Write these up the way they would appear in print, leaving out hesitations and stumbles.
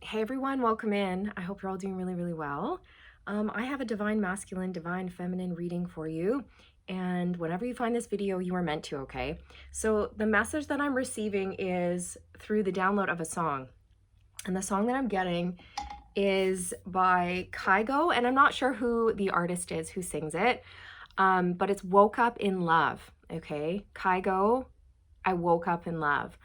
Hey everyone, welcome in. I hope you're all doing really, really well. I have a divine masculine, divine feminine reading for you. And whenever you find this video, you are meant to, okay? So the message that I'm receiving is through the download of a song. And the song that I'm getting is by Kygo, and I'm not sure who the artist is who sings it, but it's Woke Up in Love, okay? Kygo, I woke up in love.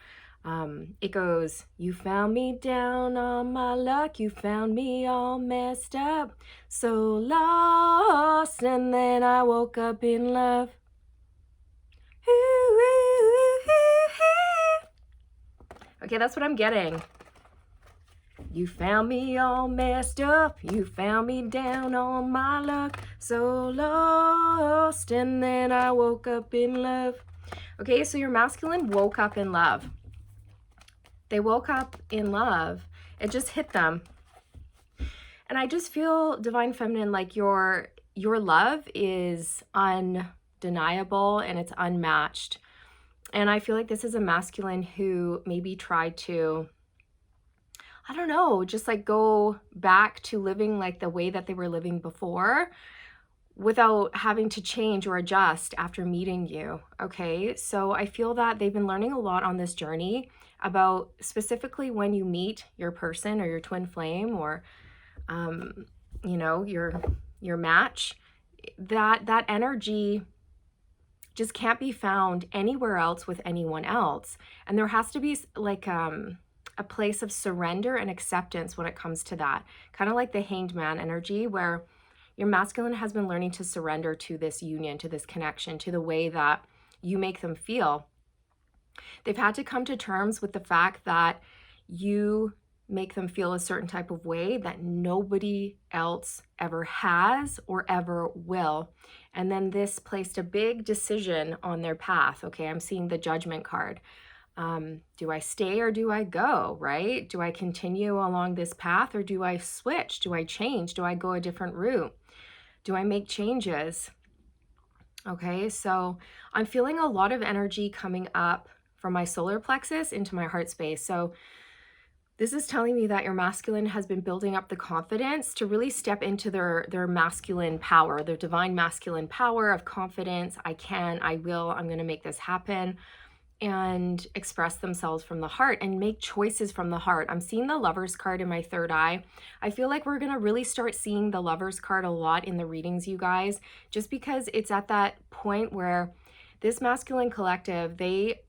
It goes, you found me down on my luck, you found me all messed up, so lost, and then I woke up in love. Okay, that's what I'm getting. You found me all messed up, you found me down on my luck, so lost, and then I woke up in love. Okay, so your masculine woke up in love. They woke up in love. It just hit them. And I just feel, divine feminine, like your love is undeniable and it's unmatched. And I feel like this is a masculine who maybe tried to, I don't know, just like go back to living like the way that they were living before without having to change or adjust after meeting you, okay? So I feel that they've been learning a lot on this journey about specifically when you meet your person or your twin flame or, you know, your match, that energy just can't be found anywhere else with anyone else. And there has to be like a place of surrender and acceptance when it comes to that. Kind of like the Hanged Man energy, where your masculine has been learning to surrender to this union, to this connection, to the way that you make them feel. They've had to come to terms with the fact that you make them feel a certain type of way that nobody else ever has or ever will. And then this placed a big decision on their path. Okay, I'm seeing the Judgment card. Do I stay or do I go, right? Do I continue along this path or do I switch? Do I change? Do I go a different route? Do I make changes? Okay, so I'm feeling a lot of energy coming up from my solar plexus into my heart space. So this is telling me that your masculine has been building up the confidence to really step into their masculine power, their divine masculine power of confidence. I can, I will, I'm going to make this happen, and express themselves from the heart and make choices from the heart. I'm seeing the Lovers card in my third eye. I feel like we're going to really start seeing the Lovers card a lot in the readings, you guys, just because it's at that point where this masculine collective, they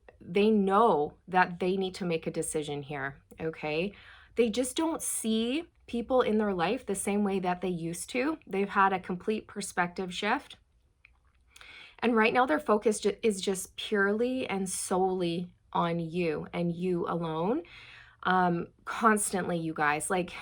know that they need to make a decision here, okay? They just don't see people in their life the same way that they used to. They've had a complete perspective shift. And right now their focus is just purely and solely on you and you alone. Constantly, you guys, like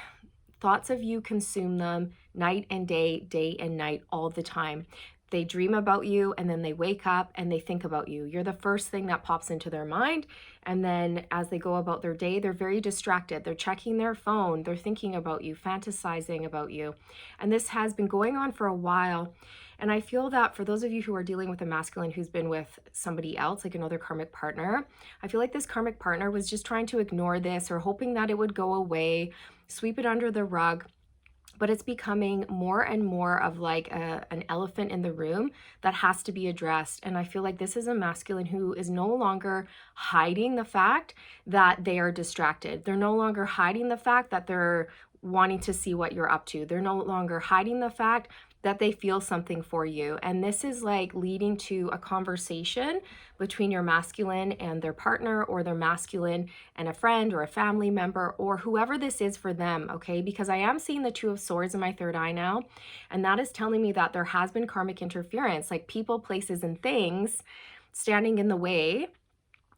thoughts of you consume them night and day and night, all the time. They dream about you and then they wake up and they think about you. You're the first thing that pops into their mind. And then as they go about their day, they're very distracted. They're checking their phone. They're thinking about you, fantasizing about you. And this has been going on for a while. And I feel that for those of you who are dealing with a masculine who's been with somebody else, like another karmic partner, I feel like this karmic partner was just trying to ignore this or hoping that it would go away, sweep it under the rug. But it's becoming more and more of like an elephant in the room that has to be addressed. And I feel like this is a masculine who is no longer hiding the fact that they are distracted. They're no longer hiding the fact that they're wanting to see what you're up to. They're no longer hiding the fact that they feel something for you. And this is like leading to a conversation between your masculine and their partner, or their masculine and a friend or a family member, or whoever this is for them, okay? Because I am seeing the Two of Swords in my third eye now, and that is telling me that there has been karmic interference, like people, places, and things standing in the way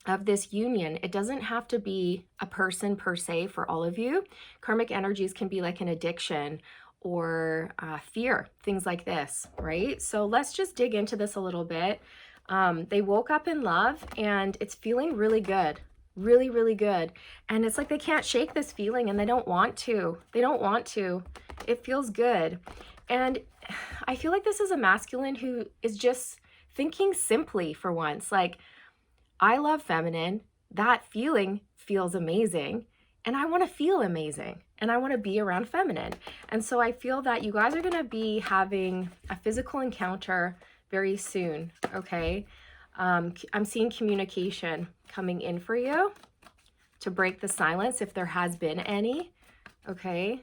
of this union. It doesn't have to be a person per se for all of you. Karmic energies can be like an addiction or fear, things like this, right? So let's just dig into this a little bit. They woke up in love and it's feeling really good, really, really good. And it's like they can't shake this feeling and they don't want to. They don't want to. It feels good. And I feel like this is a masculine who is just thinking simply for once, like, I love feminine. That feeling feels amazing. and I want to feel amazing, and I want to be around feminine. And so I feel that you guys are going to be having a physical encounter very soon, okay? I'm seeing communication coming in for you to break the silence if there has been any, okay?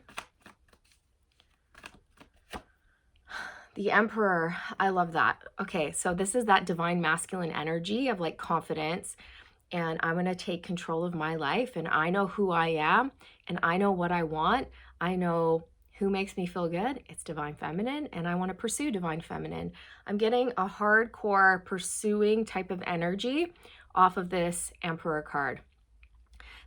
The Emperor, I love that. Okay, so this is that divine masculine energy of like confidence, and I'm going to take control of my life, and I know who I am, and I know what I want. I know who makes me feel good. It's divine feminine, and I want to pursue divine feminine. I'm getting a hardcore pursuing type of energy off of this Emperor card.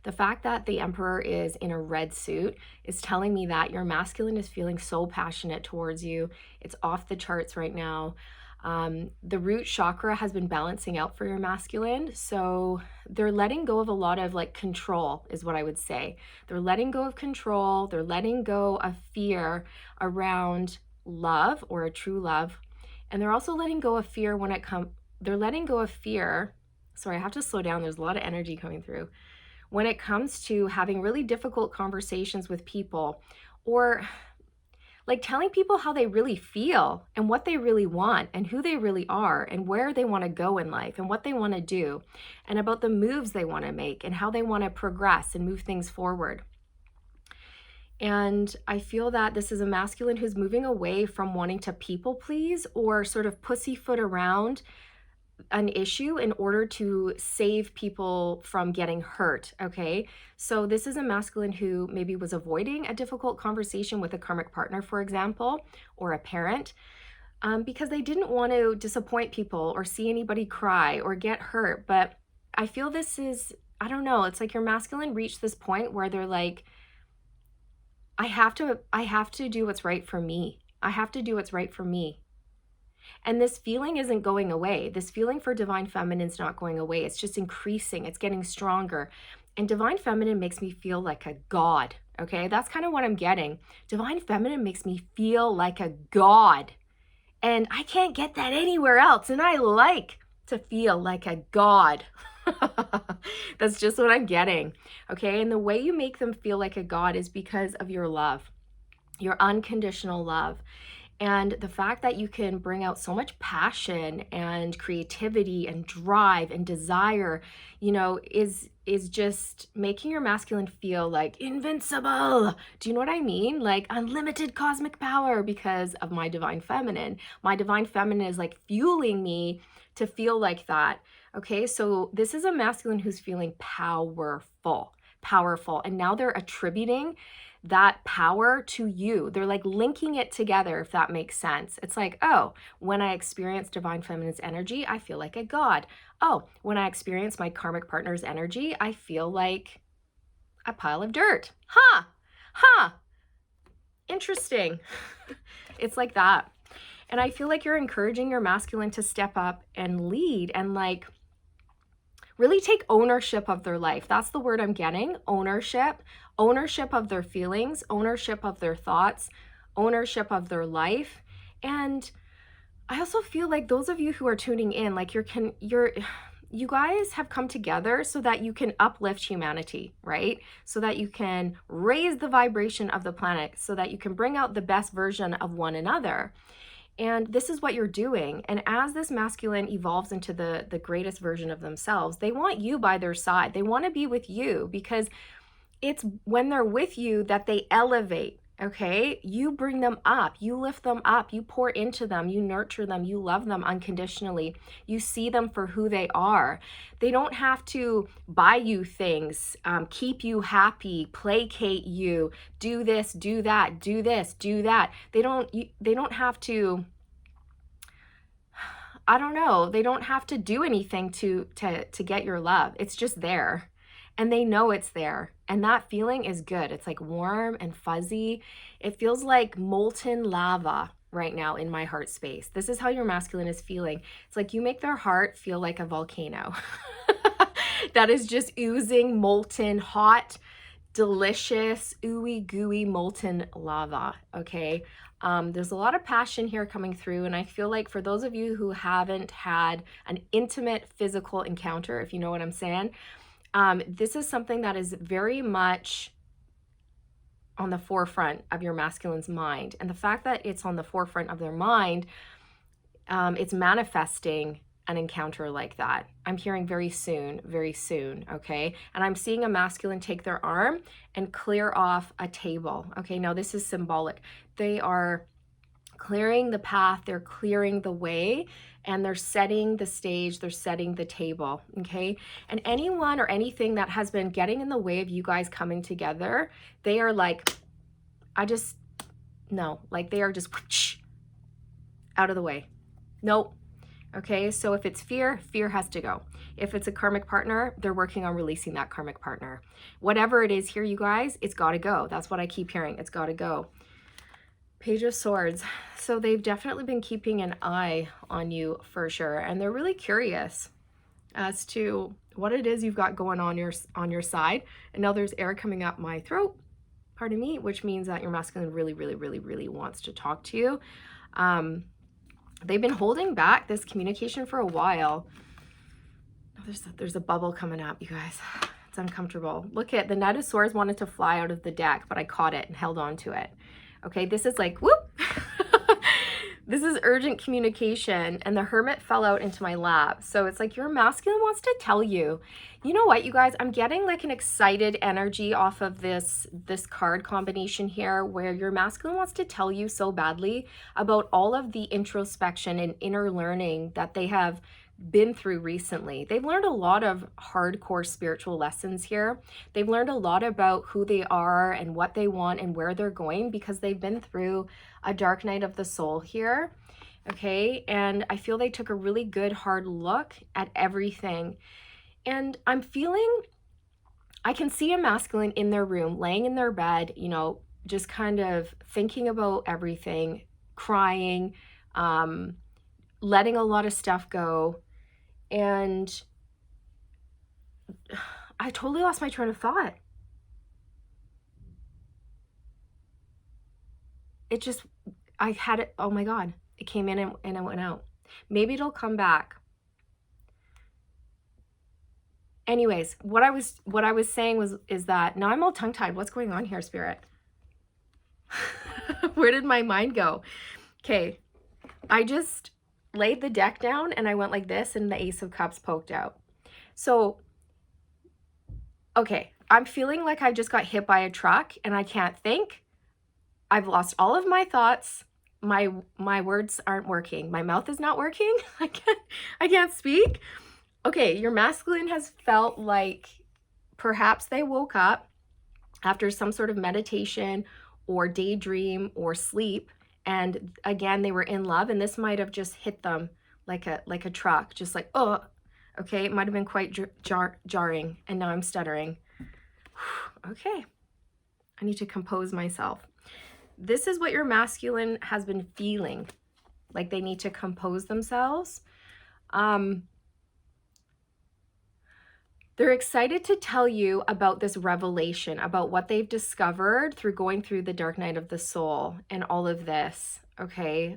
The fact that the Emperor is in a red suit is telling me that your masculine is feeling so passionate towards you. It's off the charts right now. The root chakra has been balancing out for your masculine. So they're letting go of a lot of like control is what I would say. They're letting go of control. They're letting go of fear around love or a true love. And they're also letting go of fear when it comes, they're letting go of fear. Sorry, I have to slow down. There's a lot of energy coming through. When it comes to having really difficult conversations with people, or like telling people how they really feel and what they really want and who they really are and where they want to go in life and what they want to do and about the moves they want to make and how they want to progress and move things forward. And I feel that this is a masculine who's moving away from wanting to people please or sort of pussyfoot around an issue in order to save people from getting hurt, okay? So this is a masculine who maybe was avoiding a difficult conversation with a karmic partner, for example, or a parent, because they didn't want to disappoint people or see anybody cry or get hurt. But I feel this is, I don't know, it's like your masculine reached this point where they're like, I have to do what's right for me. I have to do what's right for me. And this feeling isn't going away. This feeling for divine feminine is not going away. It's just increasing. It's getting stronger. And divine feminine makes me feel like a god, okay? That's kind of what I'm getting. Divine feminine makes me feel like a god. And I can't get that anywhere else. And I like to feel like a god. That's just what I'm getting, okay? And the way you make them feel like a god is because of your love, your unconditional love. And the fact that you can bring out so much passion and creativity and drive and desire, you know, is just making your masculine feel like invincible. Do you know what I mean? Like unlimited cosmic power because of my divine feminine. My divine feminine is like fueling me to feel like that. Okay, so this is a masculine who's feeling powerful. And now they're attributing that power to you. They're like linking it together, if that makes sense. It's like, oh, when I experience divine feminine's energy, I feel like a god. Oh, when I experience my karmic partner's energy, I feel like a pile of dirt. Interesting. It's like that. And I feel like you're encouraging your masculine to step up and lead and like really take ownership of their life. That's the word I'm getting. Ownership of their feelings, ownership of their thoughts, ownership of their life. And I also feel like those of you who are tuning in, like you guys have come together so that you can uplift humanity, right? So that you can raise the vibration of the planet, so that you can bring out the best version of one another. And this is what you're doing. And as this masculine evolves into the greatest version of themselves, they want you by their side. They want to be with you because it's when they're with you that they elevate, okay? You bring them up, you lift them up, you pour into them, you nurture them, you love them unconditionally. You see them for who they are. They don't have to buy you things, keep you happy, placate you, do this, do that, do this, do that. They don't have to, I don't know, they don't have to do anything to get your love. It's just there. And they know it's there. And that feeling is good. It's like warm and fuzzy. It feels like molten lava right now in my heart space. This is how your masculine is feeling. It's like you make their heart feel like a volcano that is just oozing molten, hot, delicious, ooey gooey molten lava, okay? There's a lot of passion here coming through, and I feel like for those of you who haven't had an intimate physical encounter, if you know what I'm saying, This is something that is very much on the forefront of your masculine's mind. And the fact that it's on the forefront of their mind, it's manifesting an encounter like that. I'm hearing very soon, okay? And I'm seeing a masculine take their arm and clear off a table, okay? Now this is symbolic. They are clearing the path, they're clearing the way, and they're setting the stage, they're setting the table, okay? And anyone or anything that has been getting in the way of you guys coming together, they are like, no, like they are just whoosh, out of the way. Nope. Okay, so if it's fear, fear has to go. If it's a karmic partner, they're working on releasing that karmic partner. Whatever it is here, you guys, it's got to go. That's what I keep hearing. It's got to go. Page of Swords. So they've definitely been keeping an eye on you for sure. And they're really curious as to what it is you've got going on your side. And now there's air coming up my throat, pardon me, which means that your masculine really wants to talk to you. They've been holding back this communication for a while. There's a bubble coming up, you guys. It's uncomfortable. Look at the Knight of Swords wanted to fly out of the deck, but I caught it and held on to it. Okay, this is like, whoop. This is urgent communication, and the Hermit fell out into my lap. So it's like your masculine wants to tell you. You know what, you guys? I'm getting like an excited energy off of this card combination here, where your masculine wants to tell you so badly about all of the introspection and inner learning that they have been through recently. They've learned a lot of hardcore spiritual lessons here. They've learned a lot about who they are and what they want and where they're going, because they've been through a dark night of the soul here. Okay, and I feel they took a really good hard look at everything. And I'm feeling, I can see a masculine in their room, laying in their bed, you know, just kind of thinking about everything, crying, letting a lot of stuff go. And I totally lost my train of thought. It just, I had it, oh my God, it came in and it went out. Maybe it'll come back. Anyways, what I was saying is that now I'm all tongue-tied. What's going on here, Spirit? Where did my mind go? Okay, I just laid the deck down and I went like this and the Ace of Cups poked out. So, okay, I'm feeling like I just got hit by a truck and I can't think. I've lost all of my thoughts. My words aren't working. My mouth is not working. I can't speak. Okay, your masculine has felt like perhaps they woke up after some sort of meditation or daydream or sleep, and again they were in love, and this might have just hit them like a truck, just like, oh, okay, it might have been quite jarring, and now I'm stuttering. Okay, I need to compose myself. This is what your masculine has been feeling, like they need to compose themselves. They're excited to tell you about this revelation, about what they've discovered through going through the dark night of the soul and all of this, okay?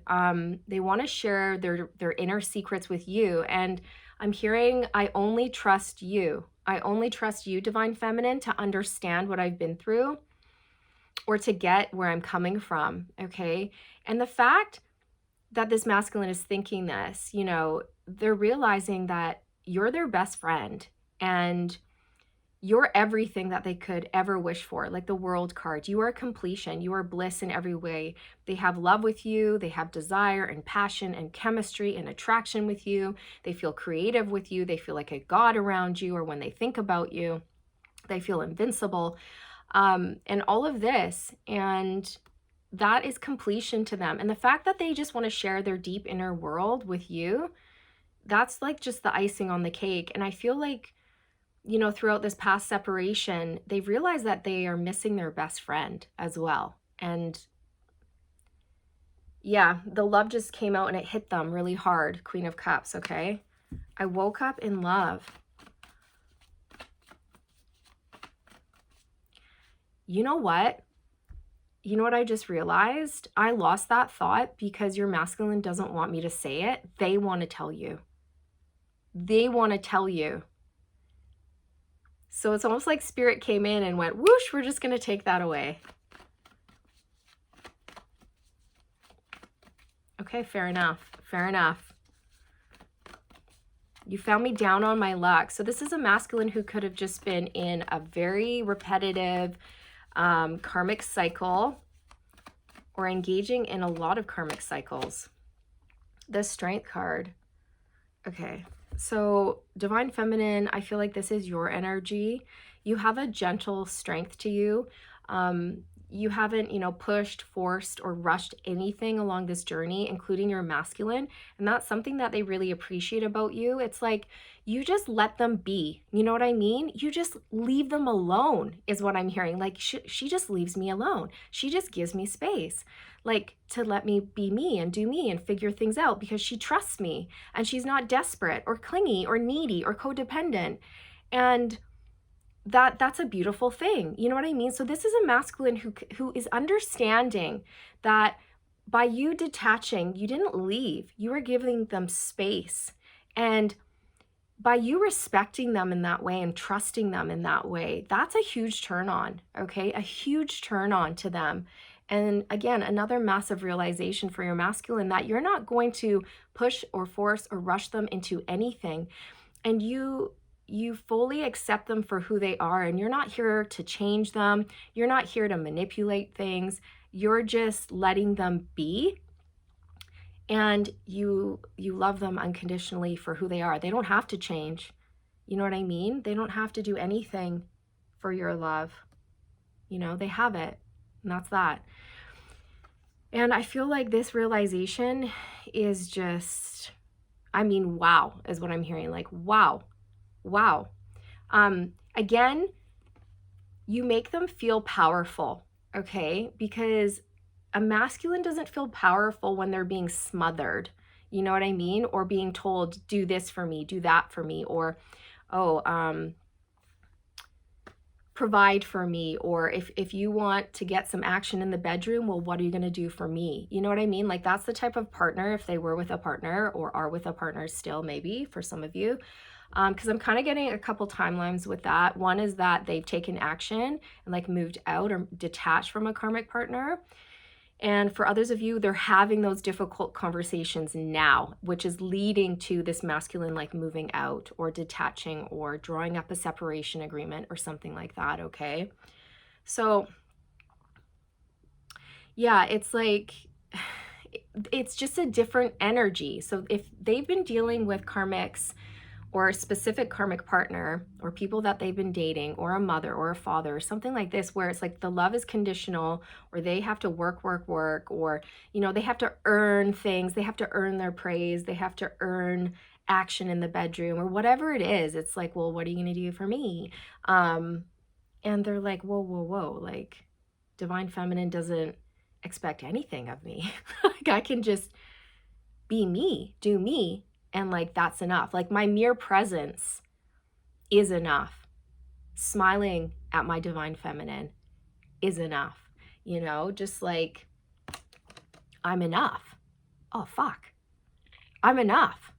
They want to share their inner secrets with you. And I'm hearing, I only trust you. I only trust you, Divine Feminine, to understand what I've been through or to get where I'm coming from, okay? And the fact that this masculine is thinking this, you know, they're realizing that you're their best friend. And you're everything that they could ever wish for, like the World card. You are completion. You are bliss in every way. They have love with you. They have desire and passion and chemistry and attraction with you. They feel creative with you. They feel like a god around you, or when they think about you, they feel invincible. And all of this. And that is completion to them. And the fact that they just want to share their deep inner world with you, that's like just the icing on the cake. And I feel like, you know, throughout this past separation, they've realized that they are missing their best friend as well. And yeah, the love just came out and it hit them really hard. Queen of Cups, okay? I woke up in love. You know what? You know what I just realized? I lost that thought because your masculine doesn't want me to say it. They want to tell you. They want to tell you. So it's almost like spirit came in and went, whoosh, we're just going to take that away. Okay, fair enough. Fair enough. You found me down on my luck. So this is a masculine who could have just been in a very repetitive karmic cycle, or engaging in a lot of karmic cycles. The Strength card. Okay, so Divine Feminine, I feel like this is your energy. You have a gentle strength to you. You haven't, pushed, forced, or rushed anything along this journey, including your masculine. And that's something that they really appreciate about you. It's like you just let them be. You know what I mean? You just leave them alone is what I'm hearing. Like she just leaves me alone. She just gives me space, like to let me be me and do me and figure things out because she trusts me and she's not desperate or clingy or needy or codependent. And that's a beautiful thing. You know what I mean? So this is a masculine who is understanding that by you detaching, you didn't leave. You were giving them space. And by you respecting them in that way and trusting them in that way, that's a huge turn on, okay? A huge turn on to them. And again, another massive realization for your masculine that you're not going to push or force or rush them into anything. And you fully accept them for who they are, and you're not here to change them. You're not here to manipulate things. You're just letting them be, and you love them unconditionally for who they are. They don't have to change. You know what I mean? They don't have to do anything for your love. They have it, and that's that. And I feel like this realization is just, wow, is what I'm hearing. Like, wow. Again, you make them feel powerful, okay? Because a masculine doesn't feel powerful when they're being smothered, you know what I mean? Or being told, do this for me, do that for me, or, provide for me, or if you want to get some action in the bedroom, well, what are you going to do for me? You know what I mean? Like that's the type of partner, if they were with a partner or are with a partner still, maybe for some of you, because I'm kind of getting a couple timelines with that. One is that they've taken action and like moved out or detached from a karmic partner. And for others of you, they're having those difficult conversations now, which is leading to this masculine like moving out or detaching or drawing up a separation agreement or something like that, okay? So yeah, it's like, it's just a different energy. So if they've been dealing with karmics or a specific karmic partner or people that they've been dating or a mother or a father or something like this, where it's like the love is conditional, or they have to work, or, they have to earn things. They have to earn their praise. They have to earn action in the bedroom or whatever it is. It's like, well, what are you going to do for me? And they're like, whoa. Like Divine Feminine doesn't expect anything of me. Like I can just be me, do me. And like, that's enough. Like my mere presence is enough. Smiling at my Divine Feminine is enough. Just like, I'm enough. Oh, fuck. I'm enough.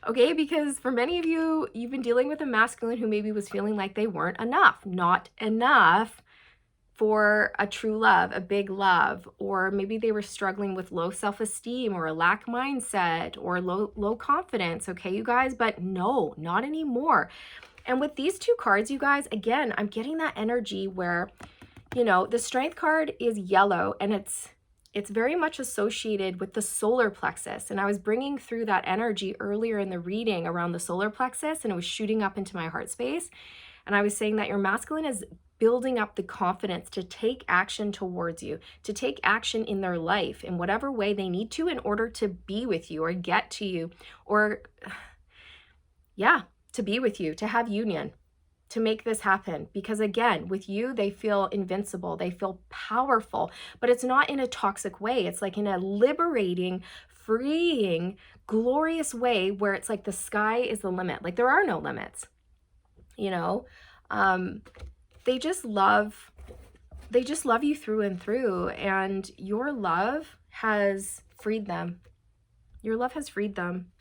Okay, because for many of you, you've been dealing with a masculine who maybe was feeling like they weren't enough, not enough for a true love, a big love, or maybe they were struggling with low self-esteem or a lack mindset or low confidence, okay, you guys? But no, not anymore. And with these two cards, you guys, again, I'm getting that energy where, the Strength card is yellow and it's very much associated with the solar plexus. And I was bringing through that energy earlier in the reading around the solar plexus, and it was shooting up into my heart space. And I was saying that your masculine is building up the confidence to take action towards you, to take action in their life in whatever way they need to in order to be with you or get to you, or to be with you, to have union, to make this happen. Because again, with you, they feel invincible, they feel powerful, but it's not in a toxic way. It's like in a liberating, freeing, glorious way where it's like the sky is the limit. Like there are no limits, they just love you through and through, and your love has freed them. Your love has freed them.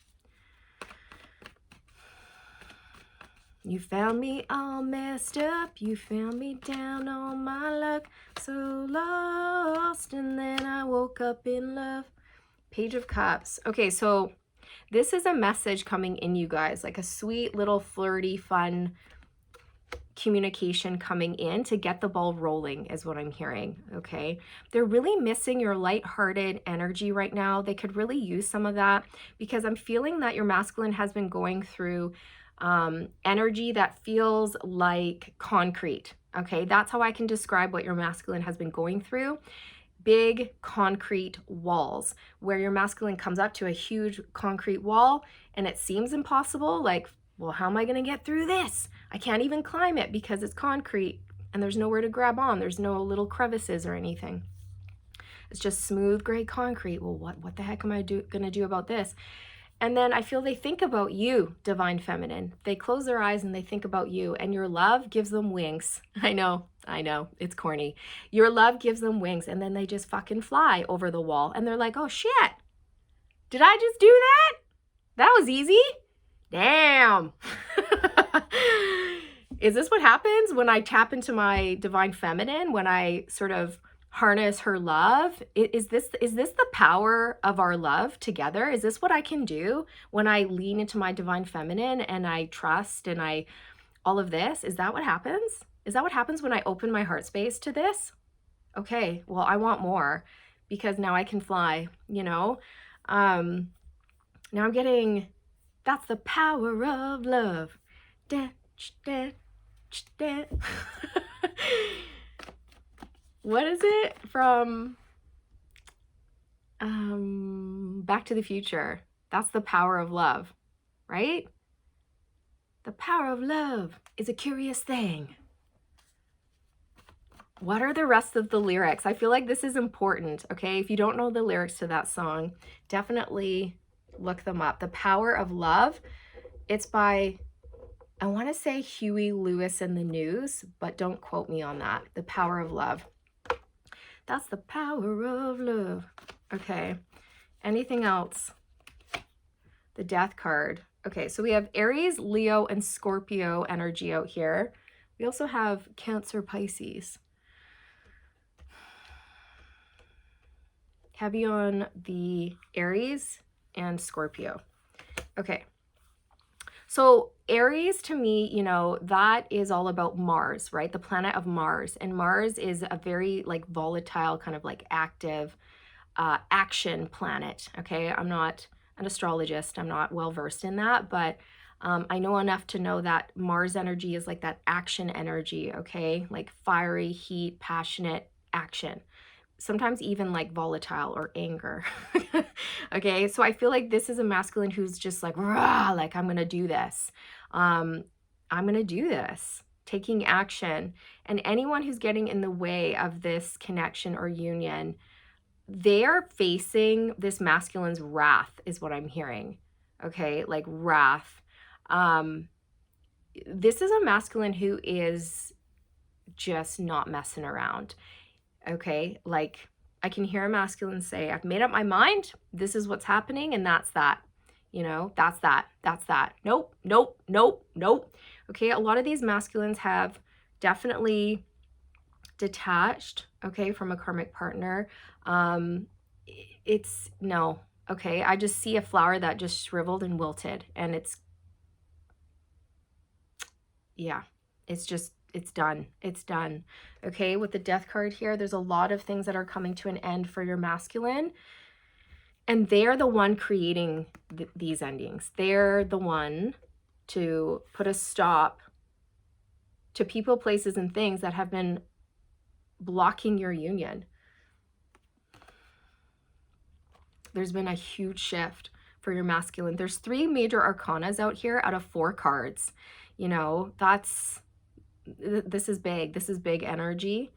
You found me all messed up. You found me down on my luck. So lost. And then I woke up in love. Page of Cups. Okay, so this is a message coming in, you guys. Like a sweet little flirty, fun communication coming in to get the ball rolling is what I'm hearing. Okay, they're really missing your lighthearted energy right now. They could really use some of that, because I'm feeling that your masculine has been going through energy that feels like concrete. Okay, that's how I can describe what your masculine has been going through. Big concrete walls, where your masculine comes up to a huge concrete wall and it seems impossible. Like, well, how am I going to get through this? I can't even climb it because it's concrete and there's nowhere to grab on. There's no little crevices or anything. It's just smooth gray concrete. Well, what the heck am I going to do about this? And then I feel they think about you, divine feminine. They close their eyes and they think about you, and your love gives them wings. I know, it's corny. Your love gives them wings, and then they just fucking fly over the wall. And they're like, oh shit, did I just do that? That was easy. Damn. Is this what happens when I tap into my divine feminine, when I sort of harness her love? Is this the power of our love together? Is this what I can do when I lean into my divine feminine and I trust and all of this? Is that what happens? Is that what happens when I open my heart space to this? Okay, well, I want more, because now I can fly, you know? Now I'm getting, that's the power of love. What is it from Back to the Future? That's the power of love, right? The power of love is a curious thing. What are the rest of the lyrics? I feel like this is important, okay? If you don't know the lyrics to that song, definitely look them up. The Power of Love, it's by, I want to say Huey Lewis and the News, but don't quote me on that. The Power of Love. That's the power of love. Okay, anything else? The Death card. Okay, so we have Aries, Leo, and Scorpio energy out here. We also have Cancer, Pisces. Heavy on the Aries and Scorpio. Okay. So Aries, to me, you know, that is all about Mars, right? The planet of Mars. And Mars is a very like volatile, kind of like active action planet. Okay. I'm not an astrologist. I'm not well versed in that, but I know enough to know that Mars energy is like that action energy. Okay. Like fiery, heat, passionate action. Sometimes even like volatile or anger. Okay, so I feel like this is a masculine who's just like, rah, like I'm gonna do this. I'm gonna do this, taking action. And anyone who's getting in the way of this connection or union, they are facing this masculine's wrath, is what I'm hearing. Okay, like wrath. This is a masculine who is just not messing around. Okay, like I can hear a masculine say, I've made up my mind. This is what's happening, and that's that. You know, that's that. That's that. Nope, nope, nope, nope. Okay, a lot of these masculines have definitely detached, okay, from a karmic partner. It's no, okay. I just see a flower that just shriveled and wilted, and it's, yeah, it's just, it's done. It's done. Okay, with the Death card here, there's a lot of things that are coming to an end for your masculine. And they're the one creating these endings. They're the one to put a stop to people, places, and things that have been blocking your union. There's been a huge shift for your masculine. There's 3 major arcanas out here out of 4 cards. You know, that's... This is big. This is big energy.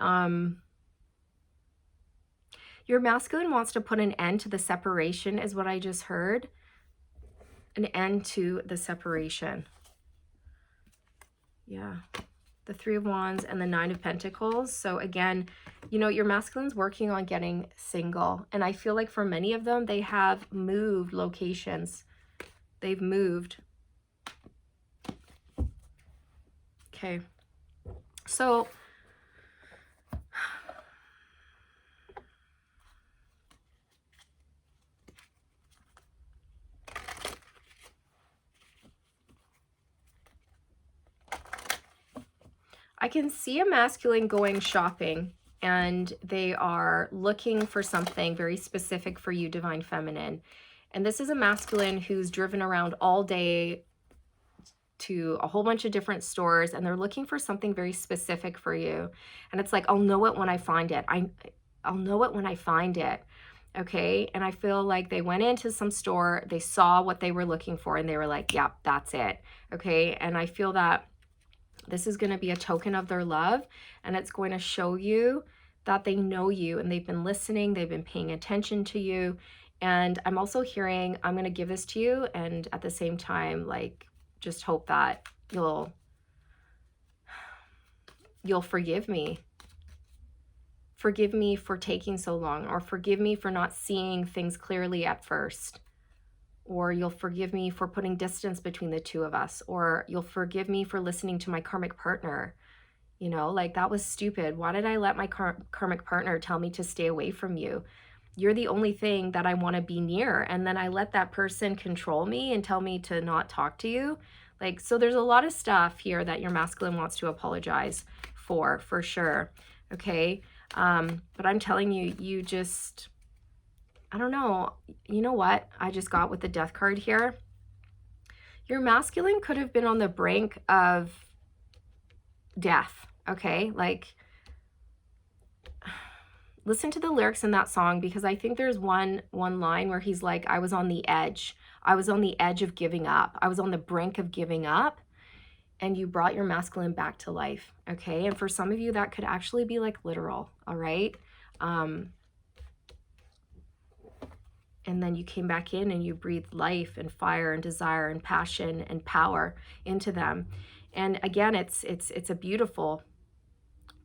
Your masculine wants to put an end to the separation, is what I just heard. An end to the separation. Yeah. The 3 of Wands and the 9 of Pentacles. So again, you know, your masculine's working on getting single. And I feel like for many of them, they have moved locations. They've moved. Okay. So I can see a masculine going shopping, and they are looking for something very specific for you, Divine Feminine. And this is a masculine who's driven around all day to a whole bunch of different stores, and they're looking for something very specific for you. And it's like, I'll know it when I find it. I'll know it when I find it. Okay. And I feel like they went into some store, they saw what they were looking for, and they were like, yep, that's it. Okay. And I feel that this is going to be a token of their love, and it's going to show you that they know you and they've been listening, they've been paying attention to you. And I'm also hearing, I'm going to give this to you, and at the same time, like, just hope that you'll forgive me. Forgive me for taking so long, or forgive me for not seeing things clearly at first. Or you'll forgive me for putting distance between the two of us, or you'll forgive me for listening to my karmic partner. You know, like, that was stupid. Why did I let my karmic partner tell me to stay away from you? You're the only thing that I want to be near. And then I let that person control me and tell me to not talk to you. Like, so there's a lot of stuff here that your masculine wants to apologize for sure. Okay. But I'm telling you, you just, I don't know. You know what I just got with the death card here? Your masculine could have been on the brink of death. Okay. Like, listen to the lyrics in that song, because I think there's one line where he's like, I was on the edge. I was on the edge of giving up. I was on the brink of giving up. And you brought your masculine back to life. Okay. And for some of you, that could actually be like literal. All right. And then you came back in and you breathed life and fire and desire and passion and power into them. And again, it's a beautiful,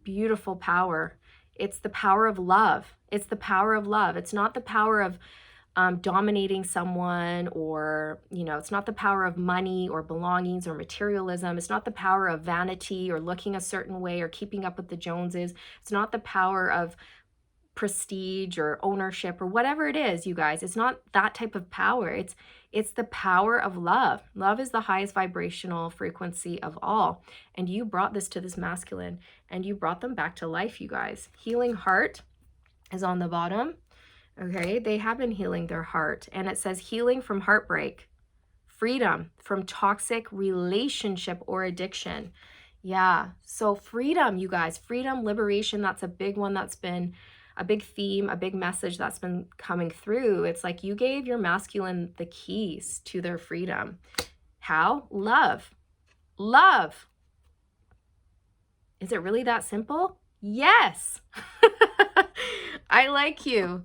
beautiful power. It's the power of love. It's the power of love. It's not the power of dominating someone, or, you know, it's not the power of money or belongings or materialism. It's not the power of vanity or looking a certain way or keeping up with the Joneses. It's not the power of prestige or ownership or whatever it is, you guys. It's not that type of power. It's the power of love. Love is the highest vibrational frequency of all. And you brought this to this masculine, and you brought them back to life, you guys. Healing heart is on the bottom. Okay, they have been healing their heart. And it says healing from heartbreak, freedom from toxic relationship or addiction. Yeah, so freedom, you guys. Freedom, liberation, that's a big one. That's been a big theme, a big message that's been coming through. It's like you gave your masculine the keys to their freedom. How? Love. Love. Is it really that simple? Yes. I like you.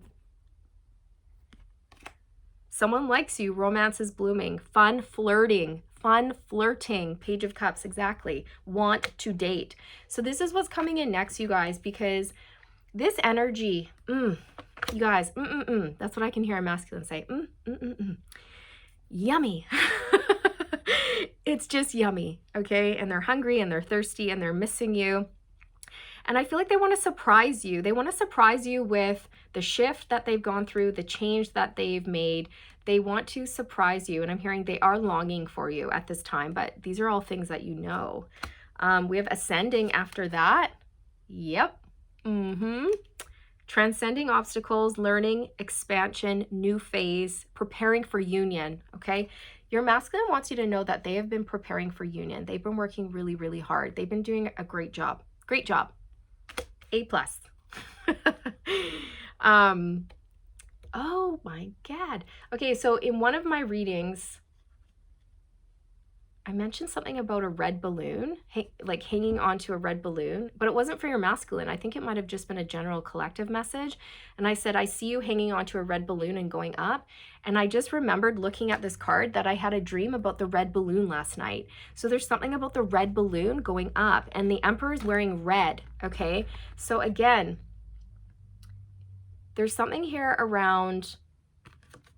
Someone likes you. Romance is blooming. Fun flirting. Fun flirting. Page of Cups, exactly. Want to date. So this is what's coming in next, you guys, because this energy, you guys, that's what I can hear a masculine say. Yummy. It's just yummy, okay? And they're hungry and they're thirsty and they're missing you. And I feel like they want to surprise you. They want to surprise you with the shift that they've gone through, the change that they've made. They want to surprise you. And I'm hearing they are longing for you at this time, but these are all things that you know. We have ascending after that. Yep. Transcending obstacles, learning, expansion, new phase, preparing for union, okay? Your masculine wants you to know that they have been preparing for union. They've been working really, really hard. They've been doing a great job. Great job. A+. Oh my God. Okay, so in one of my readings, I mentioned something about a red balloon, like hanging onto a red balloon, but it wasn't for your masculine. I think it might have just been a general collective message. And I said, I see you hanging onto a red balloon and going up. And I just remembered looking at this card that I had a dream about the red balloon last night. So there's something about the red balloon going up, and the Emperor is wearing red, okay? So again, there's something here around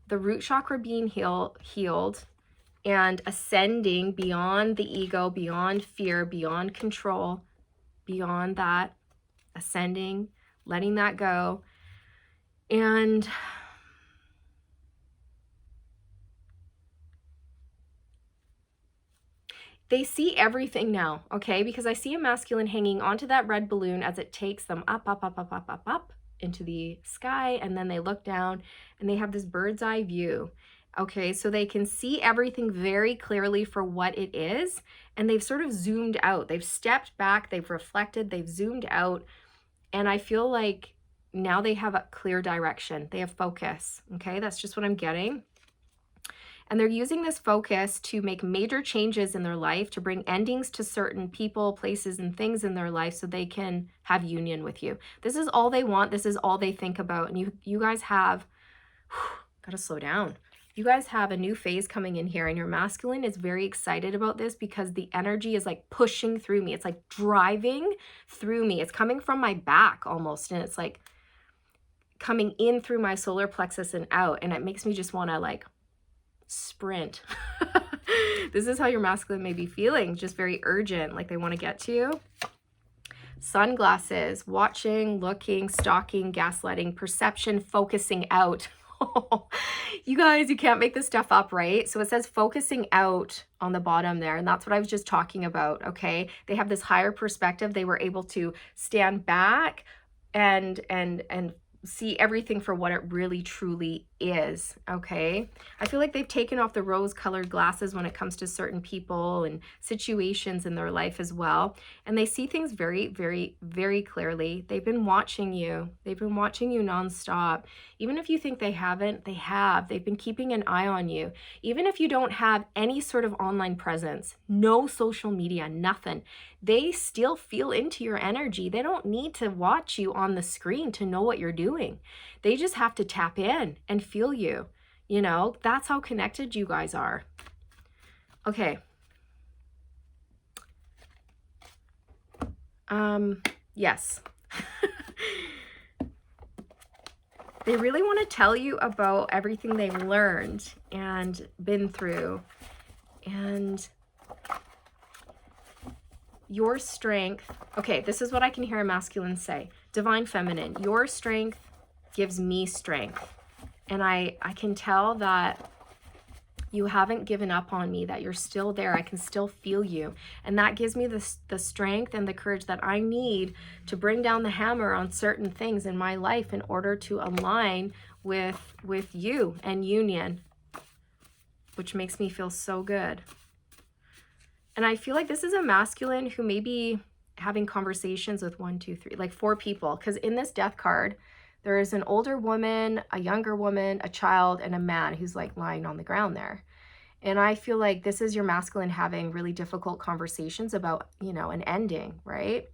the root chakra being healed, and ascending beyond the ego, beyond fear, beyond control, beyond that, ascending, letting that go. And they see everything now, okay? Because I see a masculine hanging onto that red balloon as it takes them up, up, up, up, up, up, up into the sky. And then they look down and they have this bird's eye view. Okay, so they can see everything very clearly for what it is. And they've sort of zoomed out. They've stepped back, they've reflected, they've zoomed out. And I feel like now they have a clear direction. They have focus, okay? That's just what I'm getting. And they're using this focus to make major changes in their life, to bring endings to certain people, places, and things in their life so they can have union with you. This is all they want. This is all they think about. And you guys have, gotta slow down. You guys have a new phase coming in here, and your masculine is very excited about this because the energy is like pushing through me. It's like driving through me. It's coming from my back almost, and it's like coming in through my solar plexus and out. And it makes me just want to like sprint. This is how your masculine may be feeling, just very urgent, like they want to get to you. Sunglasses, watching, looking, stalking, gaslighting, perception, focusing out. You guys, you can't make this stuff up, right? So it says focusing out on the bottom there, and that's what I was just talking about, okay? They have this higher perspective. They were able to stand back and see everything for what it really truly is, okay? I feel like they've taken off the rose-colored glasses when it comes to certain people and situations in their life as well. And they see things very, very, very clearly. They've been watching you. They've been watching you nonstop. Even if you think they haven't, they have. They've been keeping an eye on you. Even if you don't have any sort of online presence, no social media, nothing, they still feel into your energy. They don't need to watch you on the screen to know what you're doing. They just have to tap in and feel you. You know, that's how connected you guys are. Okay. Yes. They really want to tell you about everything they've learned and been through. And your strength, okay, this is what I can hear a masculine say. Divine feminine, your strength gives me strength. And I can tell that you haven't given up on me, that you're still there. I can still feel you. And that gives me the strength and the courage that I need to bring down the hammer on certain things in my life in order to align with you and union, which makes me feel so good. And I feel like this is a masculine who may be having conversations with 1, 2, 3, like 4 people. Because in this death card, there is an older woman, a younger woman, a child, and a man who's like lying on the ground there. And I feel like this is your masculine having really difficult conversations about, you know, an ending, right?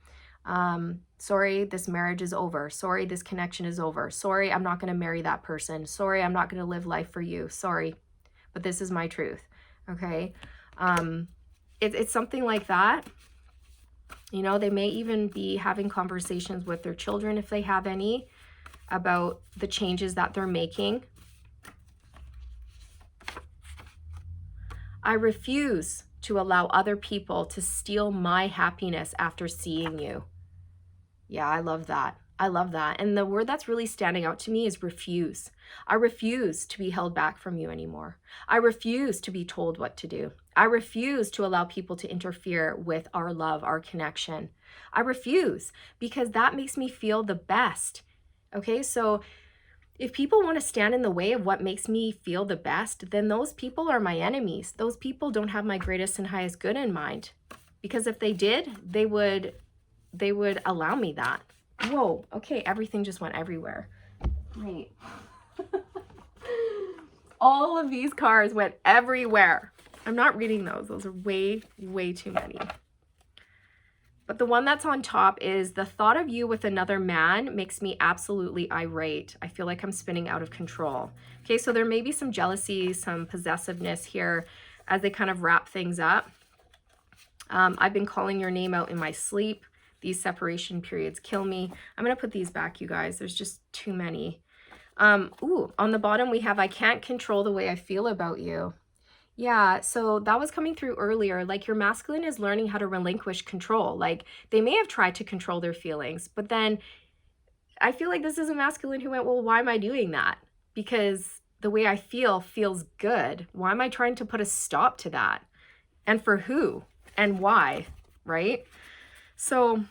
Sorry, this marriage is over. Sorry, this connection is over. Sorry, I'm not going to marry that person. Sorry, I'm not going to live life for you. Sorry, but this is my truth. Okay. It's something like that. You know, they may even be having conversations with their children, if they have any, about the changes that they're making. I refuse to allow other people to steal my happiness after seeing you. Yeah, I love that. I love that. And the word that's really standing out to me is refuse. I refuse to be held back from you anymore. I refuse to be told what to do. I refuse to allow people to interfere with our love, our connection. I refuse, because that makes me feel the best. Okay, so if people want to stand in the way of what makes me feel the best, then those people are my enemies. Those people don't have my greatest and highest good in mind. Because if they did, they would allow me that. Whoa, okay, everything just went everywhere. Great. All of these cards went everywhere. I'm not reading those. Those are way, way too many. But the one that's on top is the thought of you with another man makes me absolutely irate. I feel like I'm spinning out of control. Okay, so there may be some jealousy, some possessiveness here as they kind of wrap things up. I've been calling your name out in my sleep. These separation periods kill me. I'm going to put these back, you guys. There's just too many. On the bottom we have, I can't control the way I feel about you. Yeah, so that was coming through earlier. Like your masculine is learning how to relinquish control. Like they may have tried to control their feelings, but then I feel like this is a masculine who went, well, why am I doing that? Because the way I feel feels good. Why am I trying to put a stop to that? And for who and why, right? So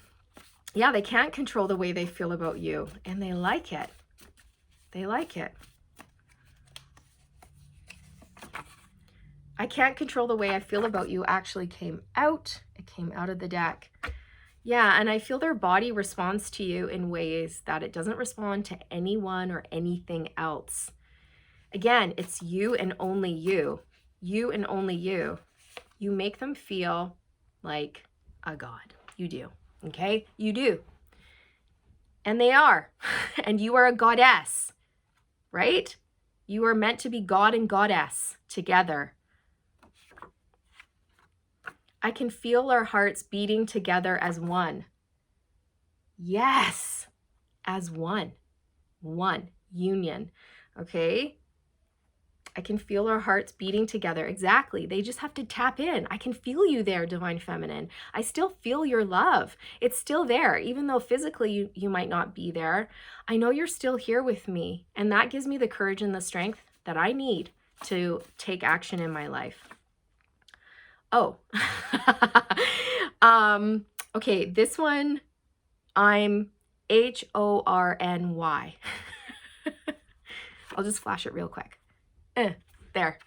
yeah, they can't control the way they feel about you, and they like it. They like it. I can't control the way I feel about you actually came out. It came out of the deck. Yeah, and I feel their body responds to you in ways that it doesn't respond to anyone or anything else. Again, it's you and only you. You and only you. You make them feel like a god. You do. Okay? You do. And they are. And you are a goddess, right? You are meant to be God and goddess together. I can feel our hearts beating together as one. Yes, as one. One. Union. Okay? I can feel our hearts beating together. Exactly. They just have to tap in. I can feel you there, Divine Feminine. I still feel your love. It's still there. Even though physically you might not be there, I know you're still here with me. And that gives me the courage and the strength that I need to take action in my life. Oh, okay, this one, I'm HORNY. I'll just flash it real quick. There.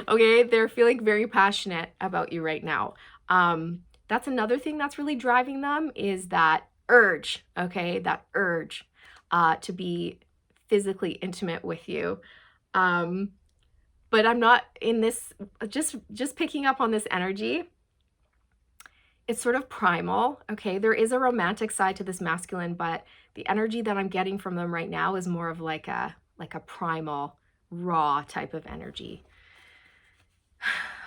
Okay, they're feeling very passionate about you right now. That's another thing that's really driving them is that urge, okay, that urge to be physically intimate with you. But I'm not in this, just picking up on this energy. It's sort of primal, okay? There is a romantic side to this masculine, but the energy that I'm getting from them right now is more of like a primal, raw type of energy.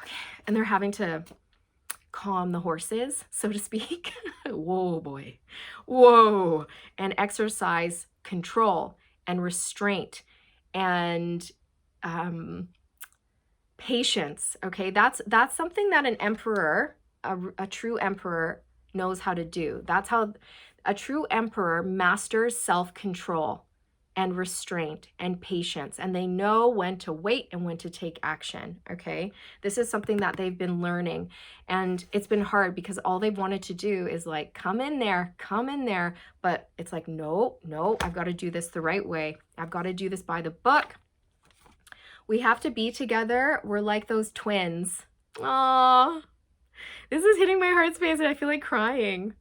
Okay. And they're having to calm the horses, so to speak. Whoa, boy. Whoa. And exercise control and restraint and patience, okay? That's something that an emperor, a true emperor knows how to do. That's how a true emperor masters self-control and restraint and patience, and they know when to wait and when to take action, okay? This is something that they've been learning, and it's been hard because all they've wanted to do is like, come in there, but it's like, no, I've got to do this the right way. I've got to do this by the book. We have to be together. We're like those twins. Aww. This is hitting my heart space and I feel like crying.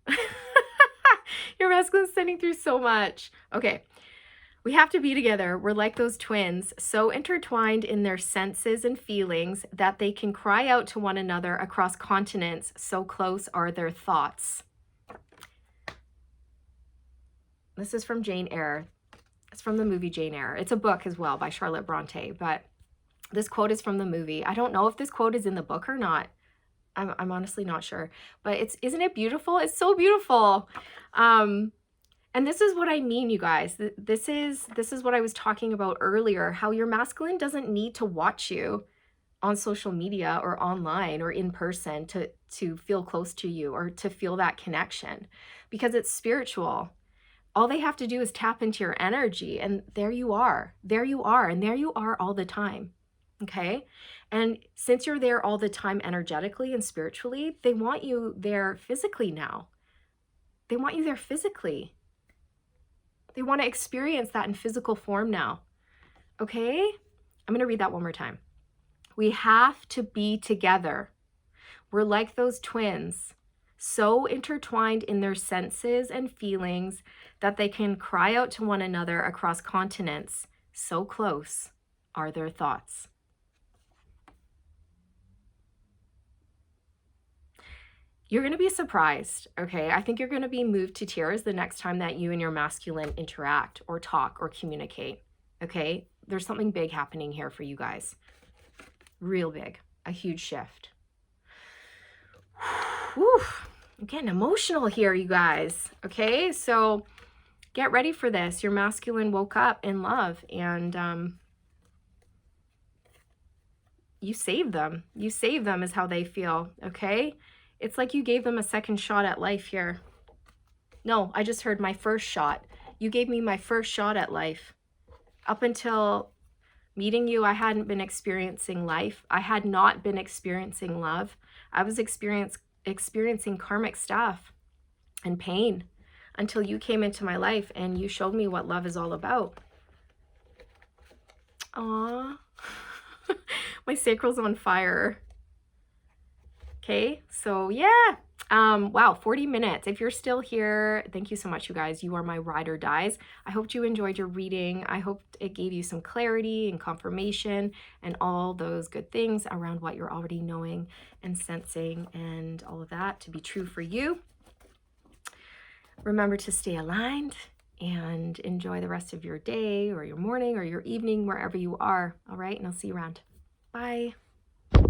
Your masculine's sending through so much. Okay. We have to be together. We're like those twins, so intertwined in their senses and feelings that they can cry out to one another across continents. So close are their thoughts. This is from Jane Eyre. It's from the movie Jane Eyre. It's a book as well by Charlotte Bronte, but this quote is from the movie. I don't know if this quote is in the book or not. I'm honestly not sure, but isn't it beautiful? It's so beautiful. And this is what I mean, you guys. This is what I was talking about earlier, how your masculine doesn't need to watch you on social media or online or in person to feel close to you or to feel that connection, because it's spiritual. All they have to do is tap into your energy, and there you are, and there you are all the time. Okay. And since you're there all the time energetically and spiritually, they want you there physically now. They want you there physically. They want to experience that in physical form now. Okay. I'm going to read that one more time. We have to be together. We're like those twins, so intertwined in their senses and feelings that they can cry out to one another across continents. So close are their thoughts. You're going to be surprised, okay? I think you're going to be moved to tears the next time that you and your masculine interact or talk or communicate, okay? There's something big happening here for you guys. Real big. A huge shift. Whew. I'm getting emotional here, you guys, okay? So get ready for this. Your masculine woke up in love, and you save them. You save them is how they feel, okay? It's like you gave them a second shot at life here. No, I just heard my first shot. You gave me my first shot at life. Up until meeting you, I hadn't been experiencing life. I had not been experiencing love. I was experiencing karmic stuff and pain until you came into my life and you showed me what love is all about. Aww. My sacral's on fire. Okay, so yeah. Wow, 40 minutes. If you're still here, thank you so much, you guys. You are my ride or dies. I hope you enjoyed your reading. I hope it gave you some clarity and confirmation and all those good things around what you're already knowing and sensing and all of that to be true for you. Remember to stay aligned and enjoy the rest of your day or your morning or your evening, wherever you are. All right, and I'll see you around. Bye.